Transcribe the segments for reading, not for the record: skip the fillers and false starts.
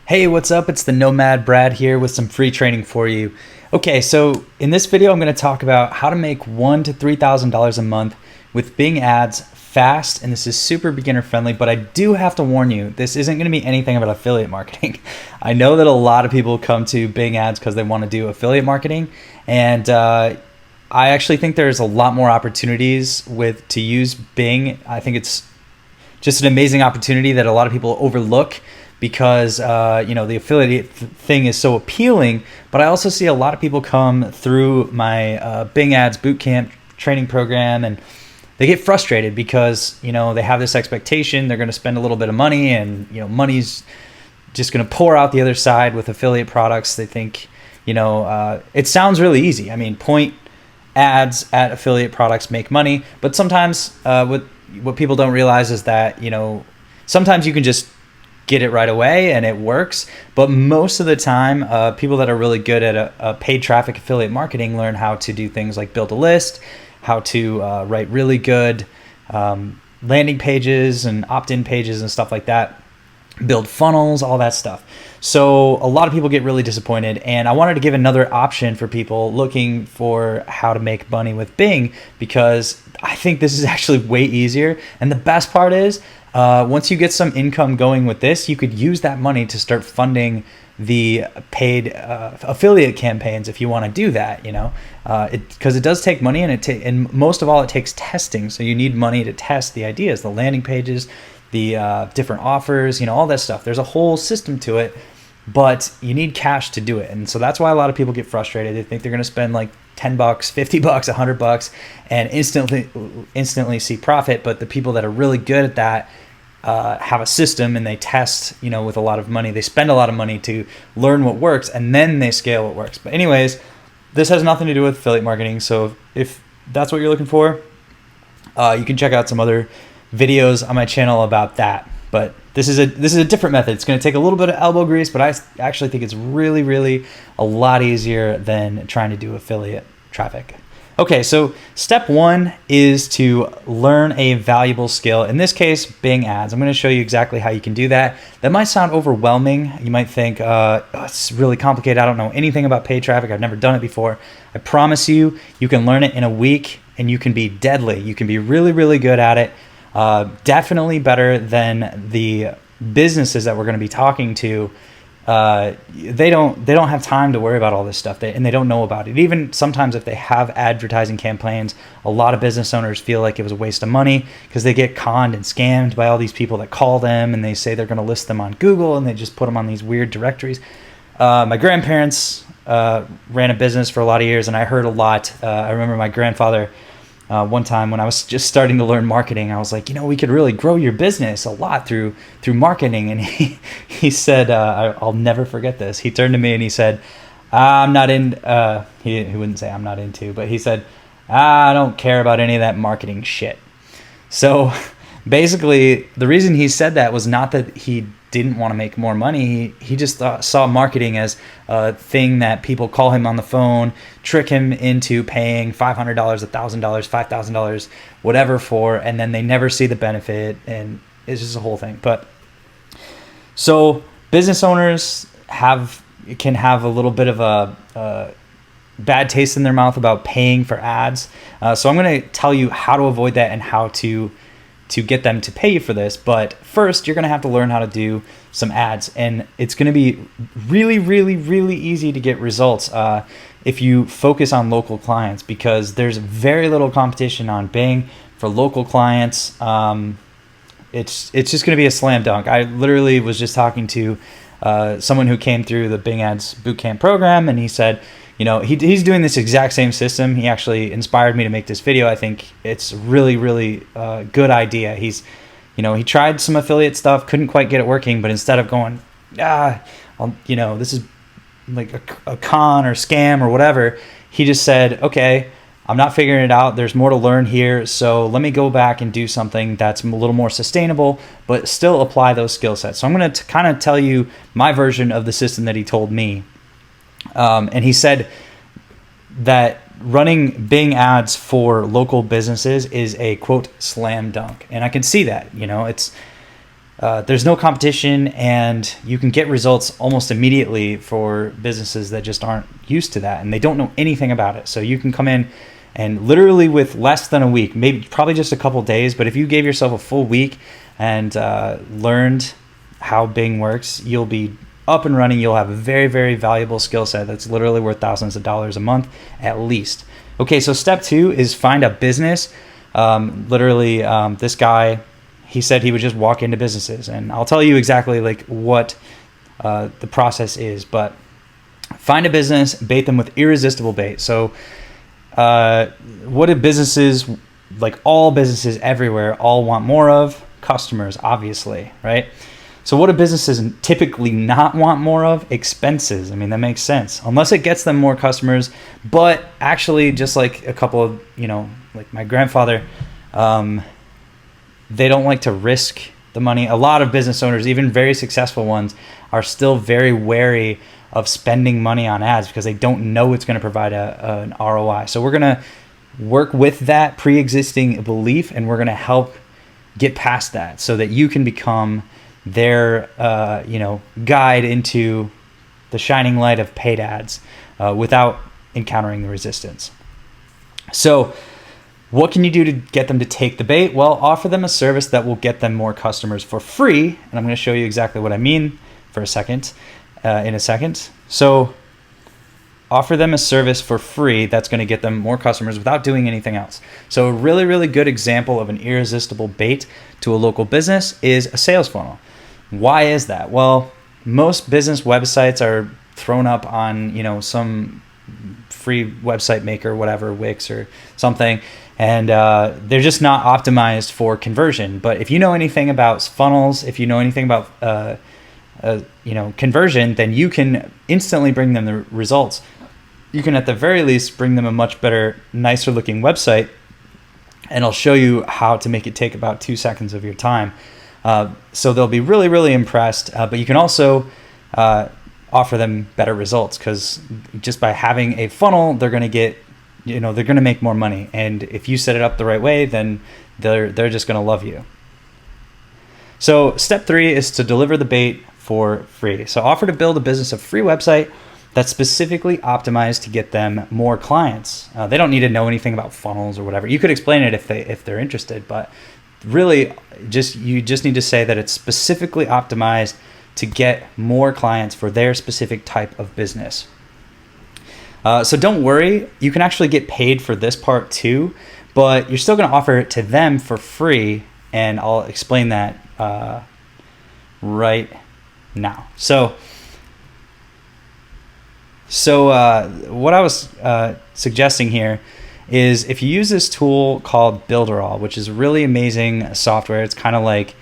Hey, what's up? It's the Nomad Brad here with some free training for you. Okay, so in this video, I'm going to talk about how to make $1,000 to $3,000 a month with Bing ads fast. And this is super beginner friendly, but I do have to warn you, this isn't going to be anything about affiliate marketing. I know that a lot of people come to Bing ads because they want to do affiliate marketing. And I actually think there's a lot more opportunities to use Bing. I think it's just an amazing opportunity that a lot of people overlook because the affiliate thing is so appealing. But I also see a lot of people come through my Bing Ads Bootcamp training program and they get frustrated because they have this expectation they're going to spend a little bit of money, and money's just going to pour out the other side with affiliate products. They think it sounds really easy. I mean, point ads at affiliate products make money, but sometimes what people don't realize is that sometimes you can just get it right away and it works, but most of the time people that are really good at a paid traffic affiliate marketing learn how to do things like build a list, how to write really good landing pages and opt-in pages and stuff like that, build funnels, all that stuff. So a lot of people get really disappointed, and I wanted to give another option for people looking for how to make money with Bing, because I think this is actually way easier. And the best part is once you get some income going with this, you could use that money to start funding the paid affiliate campaigns if you want to do that, because it does take money, and most of all it takes testing. So you need money to test the ideas, the landing pages, the different offers, all that stuff. There's a whole system to it, but you need cash to do it. And so that's why a lot of people get frustrated. They think they're going to spend like $10, $50, $100 and instantly see profit. But the people that are really good at that have a system, and they test, with a lot of money. They spend a lot of money to learn what works, and then they scale what works. But anyways, this has nothing to do with affiliate marketing. So if that's what you're looking for, you can check out some other videos on my channel about that. But this is a different method. It's going to take a little bit of elbow grease, but I actually think it's really, really a lot easier than trying to do affiliate traffic. Okay, so step one is to learn a valuable skill. In this case, Bing ads. I'm going to show you exactly how you can do that. That might sound overwhelming. You might think, it's really complicated. I don't know anything about paid traffic. I've never done it before. I promise you, you can learn it in a week, and you can be deadly. You can be really, really good at it. Definitely better than the businesses that we're going to be talking to. They don't have time to worry about all this stuff, and they don't know about it. Even sometimes if they have advertising campaigns, a lot of business owners feel like it was a waste of money because they get conned and scammed by all these people that call them and they say they're going to list them on Google, and they just put them on these weird directories. My grandparents ran a business for a lot of years, and I heard a lot. I remember my grandfather, one time when I was just starting to learn marketing, I was like, we could really grow your business a lot through marketing. And he said, I'll never forget this. He turned to me and he said, I'm not in, he wouldn't say I'm not into, but he said, I don't care about any of that marketing shit. So basically the reason he said that was not that he didn't want to make more money. He just saw marketing as a thing that people call him on the phone, trick him into paying $500, $1,000, $5,000, whatever for, and then they never see the benefit, and it's just a whole thing. But so business owners can have a little bit of a bad taste in their mouth about paying for ads. So I'm going to tell you how to avoid that and how to get them to pay you for this. But first, you're going to have to learn how to do some ads, and it's going to be really, really, really easy to get results if you focus on local clients, because there's very little competition on Bing for local clients. It's just going to be a slam dunk. I literally was just talking to someone who came through the Bing Ads Bootcamp program, and he said, he's doing this exact same system. He actually inspired me to make this video. I think it's really, really good idea. He tried some affiliate stuff, couldn't quite get it working, but instead of going, this is like a con or scam or whatever, he just said, okay, I'm not figuring it out. There's more to learn here. So let me go back and do something that's a little more sustainable, but still apply those skill sets. So I'm going to kind of tell you my version of the system that he told me. And he said that running Bing ads for local businesses is a quote slam dunk. And I can see that, there's no competition, and you can get results almost immediately for businesses that just aren't used to that and they don't know anything about it. So you can come in and literally with less than a week, maybe probably just a couple days, but if you gave yourself a full week and learned how Bing works, you'll be up and running. You'll have a very, very valuable skill set that's literally worth thousands of dollars a month at least. Okay, so step 2 is find a business. This guy, he said he would just walk into businesses, and I'll tell you exactly like what the process is, but find a business, bait them with irresistible bait. So what do businesses, like all businesses everywhere, all want more of? Customers, obviously, right? So what do businesses typically not want more of? Expenses. I mean, that makes sense. Unless it gets them more customers. But actually, just like a couple of, like my grandfather, they don't like to risk the money. A lot of business owners, even very successful ones, are still very wary of spending money on ads because they don't know it's going to provide an ROI. So we're going to work with that pre-existing belief, and we're going to help get past that so that you can become their guide into the shining light of paid ads without encountering the resistance. So what can you do to get them to take the bait? Well, offer them a service that will get them more customers for free, and I'm going to show you exactly what I mean in a second. So offer them a service for free that's going to get them more customers without doing anything else. So a really, really good example of an irresistible bait to a local business is a sales funnel. Why is that? Well, most business websites are thrown up on, some free website maker, whatever, Wix or something, and they're just not optimized for conversion. But if you know anything about funnels, if you know anything about conversion, then you can instantly bring them the results. You can at the very least bring them a much better, nicer looking website, and I'll show you how to make it take about 2 seconds of your time. So they'll be really, really impressed, but you can also offer them better results, because just by having a funnel, they're going to get, they're going to make more money. And if you set it up the right way, then they're just going to love you. So step 3 is to deliver the bait for free. So offer to build a business a free website that's specifically optimized to get them more clients. They don't need to know anything about funnels or whatever. You could explain it if they're interested, but really you just need to say that it's specifically optimized to get more clients for their specific type of business. So don't worry, you can actually get paid for this part too, but you're still going to offer it to them for free, and I'll explain that right now. So what I was suggesting here is if you use this tool called Builderall, which is really amazing software. It's kind of like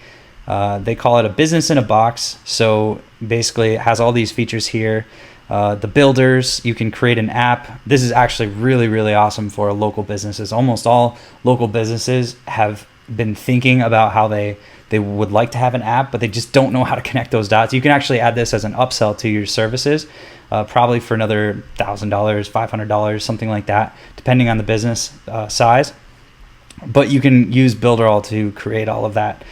they call it a business in a box. So basically it has all these features here. The builders, you can create an app. This is actually really, really awesome for local businesses. Almost all local businesses have been thinking about how they would like to have an app, but they just don't know how to connect those dots. You can actually add this as an upsell to your services, probably for another $1,000, $500, something like that, depending on the business size. But you can use Builderall to create all of that.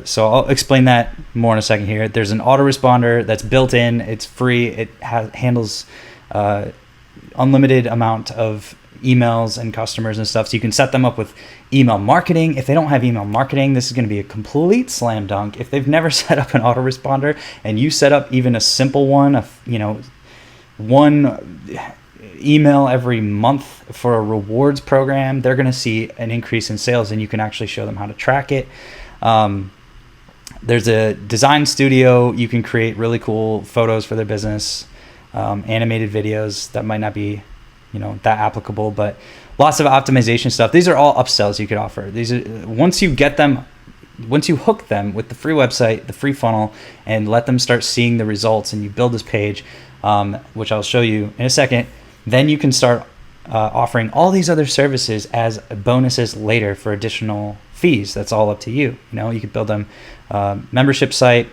So I'll explain that more in a second here. There's an autoresponder that's built in. It's free. It handles unlimited amount of emails and customers and stuff. So you can set them up with email marketing. If they don't have email marketing, this is going to be a complete slam dunk. If they've never set up an autoresponder and you set up even a simple one, one email every month for a rewards program, they're going to see an increase in sales, and you can actually show them how to track it. There's a design studio. You can create really cool photos for their business, animated videos that might not be that applicable, but lots of optimization stuff. These are all upsells you could offer. These are once you hook them with the free website, the free funnel, and let them start seeing the results, and you build this page, which I'll show you in a second, then you can start offering all these other services as bonuses later for additional fees. That's all up to you. You could build them membership site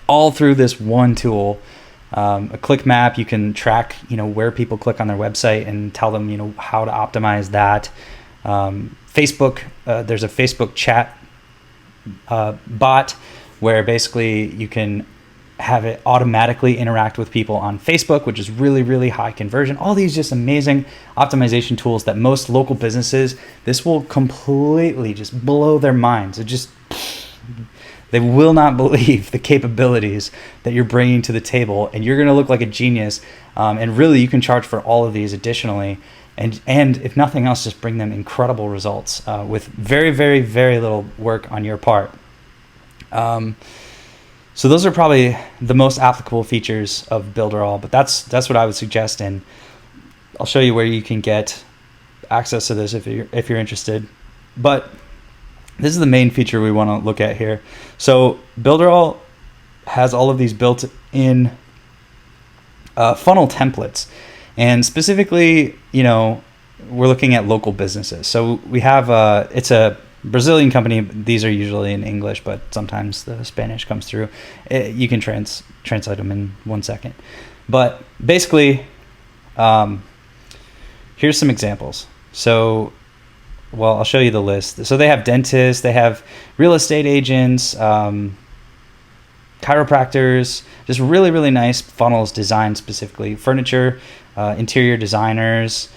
all through this one tool. A click map, you can track where people click on their website and tell them how to optimize that. Facebook, there's a Facebook chat bot where basically you can have it automatically interact with people on Facebook, which is really, really high conversion. All these just amazing optimization tools that most local businesses, this will completely just blow their minds. They will not believe the capabilities that you're bringing to the table, and you're going to look like a genius. And really, you can charge for all of these additionally. And if nothing else, just bring them incredible results with very, very, very little work on your part. So those are probably the most applicable features of Builderall, but that's what I would suggest, and I'll show you where you can get access to this if you're interested. But this is the main feature we want to look at here. So Builderall has all of these built-in funnel templates, and specifically, we're looking at local businesses. So we have it's a Brazilian company. These are usually in English, but sometimes the Spanish comes through. You can translate them in 1 second. But basically, here's some examples. So, I'll show you the list. So they have dentists, they have real estate agents, chiropractors, just really, really nice funnels designed specifically. Furniture, interior designers.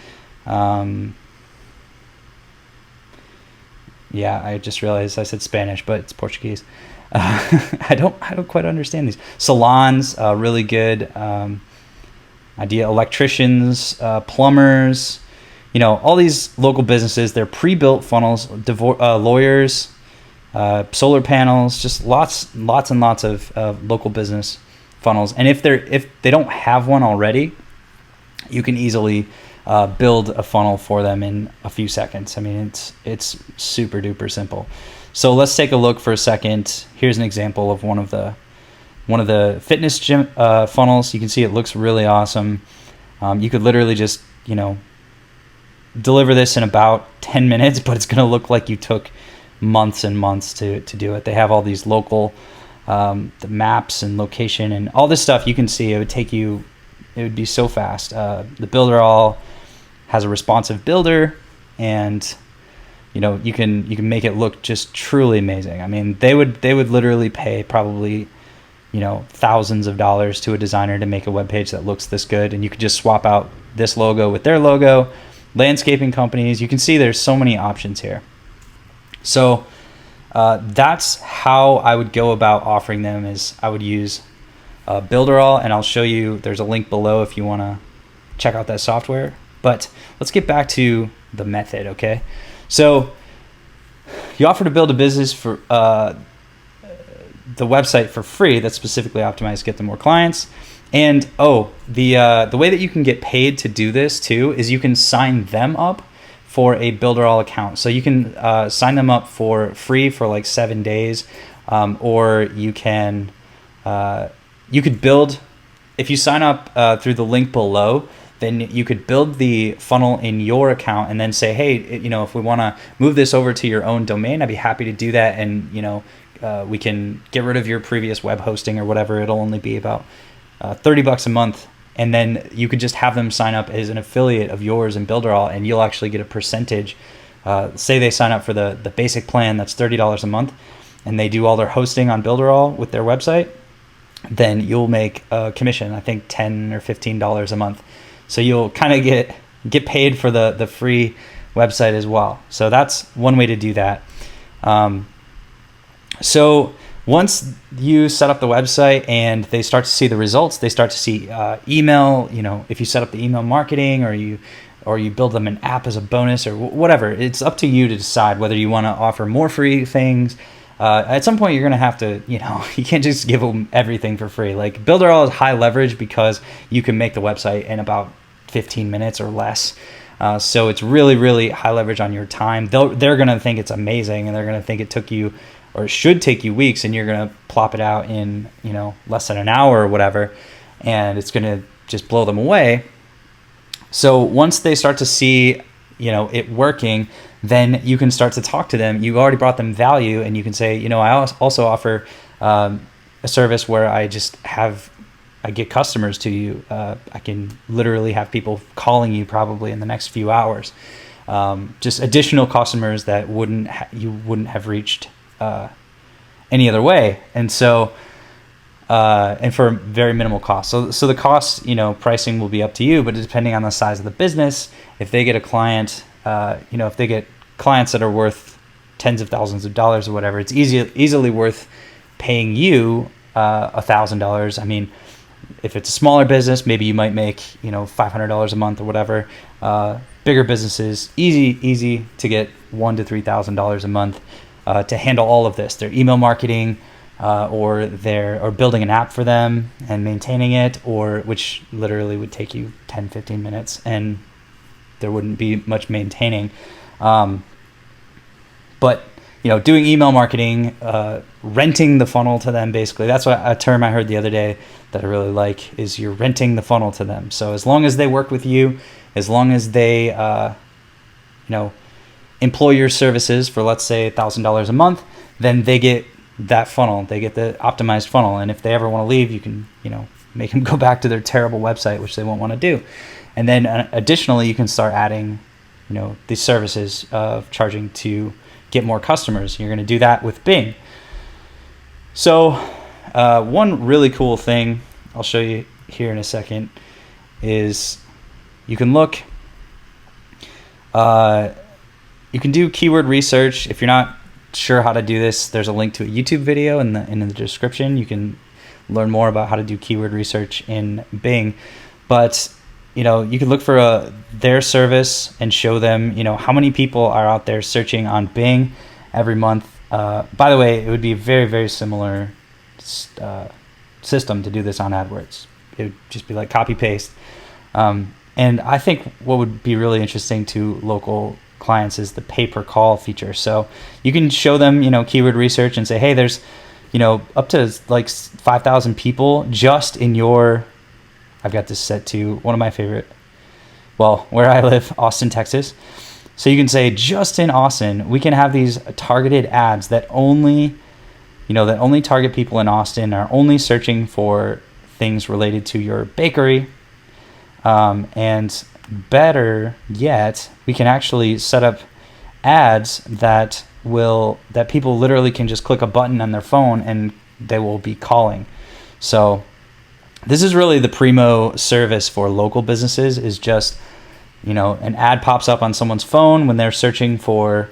Yeah, I just realized I said Spanish, but it's Portuguese. I don't quite understand these. Salons, really good idea. Electricians, plumbers, all these local businesses. They're pre-built funnels. Lawyers, solar panels, just lots and lots of local business funnels. And if they don't have one already, you can easily build a funnel for them in a few seconds. I mean, it's super duper simple. So let's take a look for a second. Here's an example of one of the fitness gym funnels. You can see it looks really awesome. You could literally just deliver this in about 10 minutes, but it's going to look like you took months and months to do it. They have all these local the maps and location and all this stuff. You can see it would be so fast. The Builderall has a responsive builder, and you can make it look just truly amazing. I mean, they would literally pay probably thousands of dollars to a designer to make a web page that looks this good, and you could just swap out this logo with their logo. Landscaping companies, you can see there's so many options here. So that's how I would go about offering them. Is I would use Builderall, and I'll show you. There's a link below if you want to check out that software. But let's get back to the method, okay? So you offer to build a business for the website for free that's specifically optimized to get them more clients. And the way that you can get paid to do this too is you can sign them up for a Builderall account. So you can sign them up for free for like 7 days, or you could build, if you sign up through the link below, then you could build the funnel in your account and then say, hey, if we want to move this over to your own domain, I'd be happy to do that. And, we can get rid of your previous web hosting or whatever. It'll only be about $30 a month. And then you could just have them sign up as an affiliate of yours in Builderall, and you'll actually get a percentage. Say they sign up for the basic plan, that's $30 a month, and they do all their hosting on Builderall with their website, then you'll make a commission, I think $10 or $15 a month. So you'll kind of get paid for the free website as well. So that's one way to do that. So once you set up the website and they start to see the results, they start to see email, if you set up the email marketing or you build them an app as a bonus or whatever, it's up to you to decide whether you want to offer more free things. At some point, you're going to have to, you can't just give them everything for free. Like Builderall is high leverage because you can make the website in about 15 minutes or less. So it's really, really high leverage on your time. They're going to think it's amazing, and they're going to think it took you, or it should take you weeks, and you're going to plop it out in, less than an hour or whatever, and it's going to just blow them away. So once they start to see, it working, then you can start to talk to them. You already brought them value, and you can say, I also offer a service where I get customers to you. I can literally have people calling you probably in the next few hours. Just additional customers that you wouldn't have reached any other way. And so, and for very minimal cost. So the cost, pricing will be up to you, but depending on the size of the business, if they get a client, if they get clients that are worth tens of thousands of dollars or whatever, it's easily worth paying you $1,000. I mean, if it's a smaller business, maybe you might make, $500 a month or whatever. Bigger businesses, easy to get $1,000 to $3,000 a month to handle all of this. Their email marketing, or building an app for them and maintaining it, or which literally would take you 10, 15 minutes and there wouldn't be much maintaining. But doing email marketing, renting the funnel to them, basically, that's what a term I heard the other day that I really like, is you're renting the funnel to them. So as long as they work with you, as long as they, employ your services for, let's say, $1,000 a month, then they get that funnel, they get the optimized funnel. And if they ever want to leave, you can, make them go back to their terrible website, which they won't want to do. And then additionally, you can start adding, these services of charging to get more customers. You're going to do that with Bing. So one really cool thing I'll show you here in a second is you can look, you can do keyword research. If you're not sure how to do this, there's a link to a YouTube video in the description. You can learn more about how to do keyword research in Bing. But you can look for their service and show them how many people are out there searching on Bing every month. By the way, it would be a very, very similar system to do this on AdWords. It would just be like copy paste. And I think what would be really interesting to local clients is the pay-per-call feature. So you can show them, keyword research and say, hey, there's, up to like 5,000 people just in your, I've got this set to one of my favorite, where I live, Austin, Texas. So you can say, just in Austin, we can have these targeted ads that only target people in Austin, are only searching for things related to your bakery. And better yet, we can actually set up ads that people literally can just click a button on their phone and they will be calling. So this is really the primo service for local businesses, is just, an ad pops up on someone's phone when they're searching for,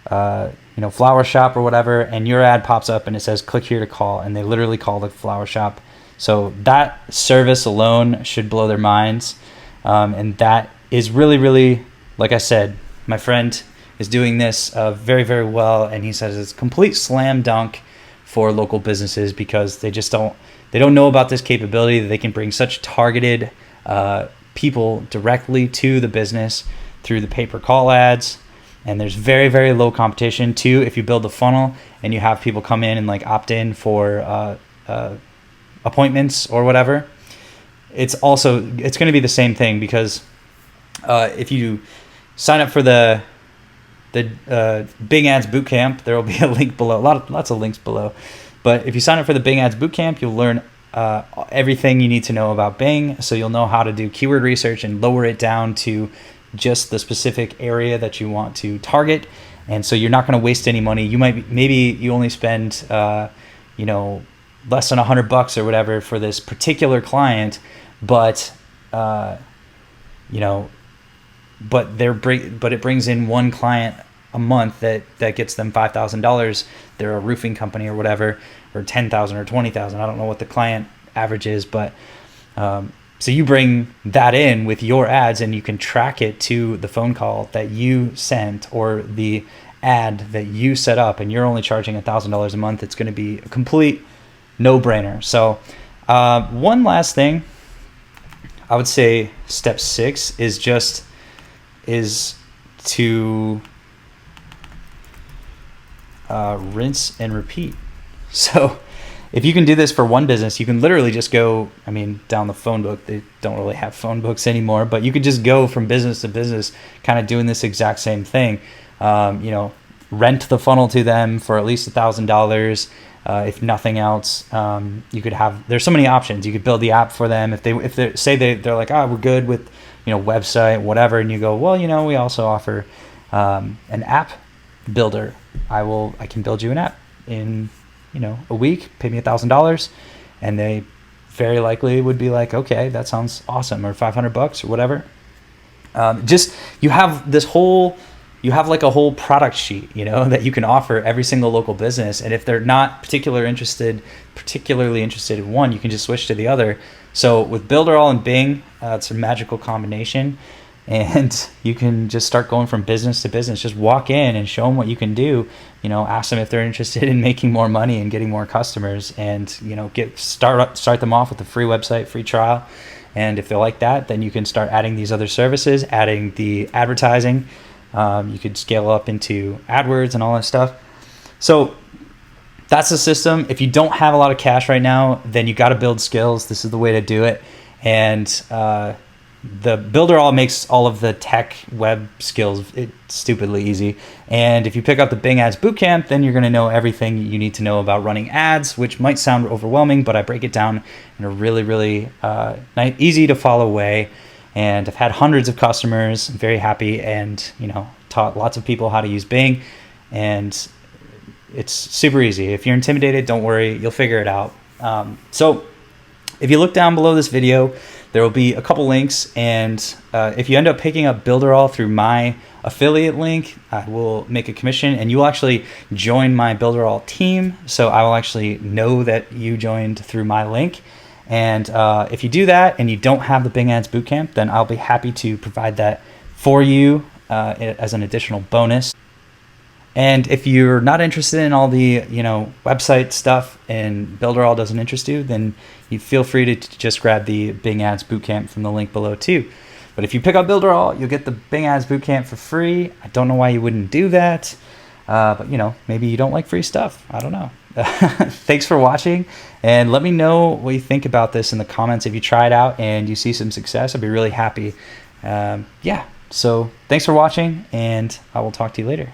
flower shop or whatever, and your ad pops up and it says, click here to call, and they literally call the flower shop. So that service alone should blow their minds. And that is really, really, like I said, my friend is doing this very, very well. And he says it's a complete slam dunk for local businesses because they don't know about this capability that they can bring such targeted people directly to the business through the pay-per-call ads. And there's very, very low competition too. If you build a funnel and you have people come in and like opt in for appointments or whatever, it's going to be the same thing, because if you sign up for the Bing Ads Bootcamp, there will be a link below, lots of links below. But if you sign up for the Bing Ads Bootcamp, you'll learn everything you need to know about Bing. So you'll know how to do keyword research and lower it down to just the specific area that you want to target. And so you're not going to waste any money. Maybe you only spend less than $100 or whatever for this particular client, but it brings in one client a month that gets them $5,000. They're a roofing company or whatever, or 10,000 or 20,000. I don't know what the client average is, but so you bring that in with your ads and you can track it to the phone call that you sent or the ad that you set up, and you're only charging $1,000 a month. It's going to be a complete no-brainer. So one last thing, I would say step 6 is to rinse and repeat. So if you can do this for one business, you can literally just go, down the phone book. They don't really have phone books anymore, but you could just go from business to business kind of doing this exact same thing. Rent the funnel to them for at least $1,000. If nothing else, you could have, there's so many options. You could build the app for them. If they're like, we're good with, website, whatever. And you go, we also offer, an app builder. I can build you an app in a week, pay me $1,000, and they very likely would be like, okay, that sounds awesome, or $500 or whatever. Just you have like a whole product sheet, that you can offer every single local business. And if they're not particularly interested in one, you can just switch to the other. So with Builderall and Bing, it's a magical combination, and you can just start going from business to business. Just walk in and show them what you can do. Ask them if they're interested in making more money and getting more customers, and start them off with a free website, free trial. And if they like that, then you can start adding these other services, adding the advertising. You could scale up into AdWords and all that stuff. So that's the system. If you don't have a lot of cash right now, then you got to build skills. This is the way to do it. And the Builderall makes all of the tech web skills stupidly easy. And if you pick up the Bing Ads Bootcamp, then you're going to know everything you need to know about running ads, which might sound overwhelming, but I break it down in a really, really easy to follow way. And I've had hundreds of customers. I'm very happy, and taught lots of people how to use Bing, and it's super easy. If you're intimidated, don't worry, you'll figure it out. So if you look down below this video, there will be a couple links, and if you end up picking up Builderall through my affiliate link, I will make a commission, and you will actually join my Builderall team. So I will actually know that you joined through my link. And if you do that and you don't have the Bing Ads Bootcamp, then I'll be happy to provide that for you as an additional bonus. And if you're not interested in all the website stuff and Builderall doesn't interest you, then you feel free to just grab the Bing Ads Bootcamp from the link below too. But if you pick up Builderall, you'll get the Bing Ads Bootcamp for free. I don't know why you wouldn't do that, but maybe you don't like free stuff. I don't know. Thanks for watching, and let me know what you think about this in the comments. If you try it out and you see some success, I'd be really happy. So thanks for watching, and I will talk to you later.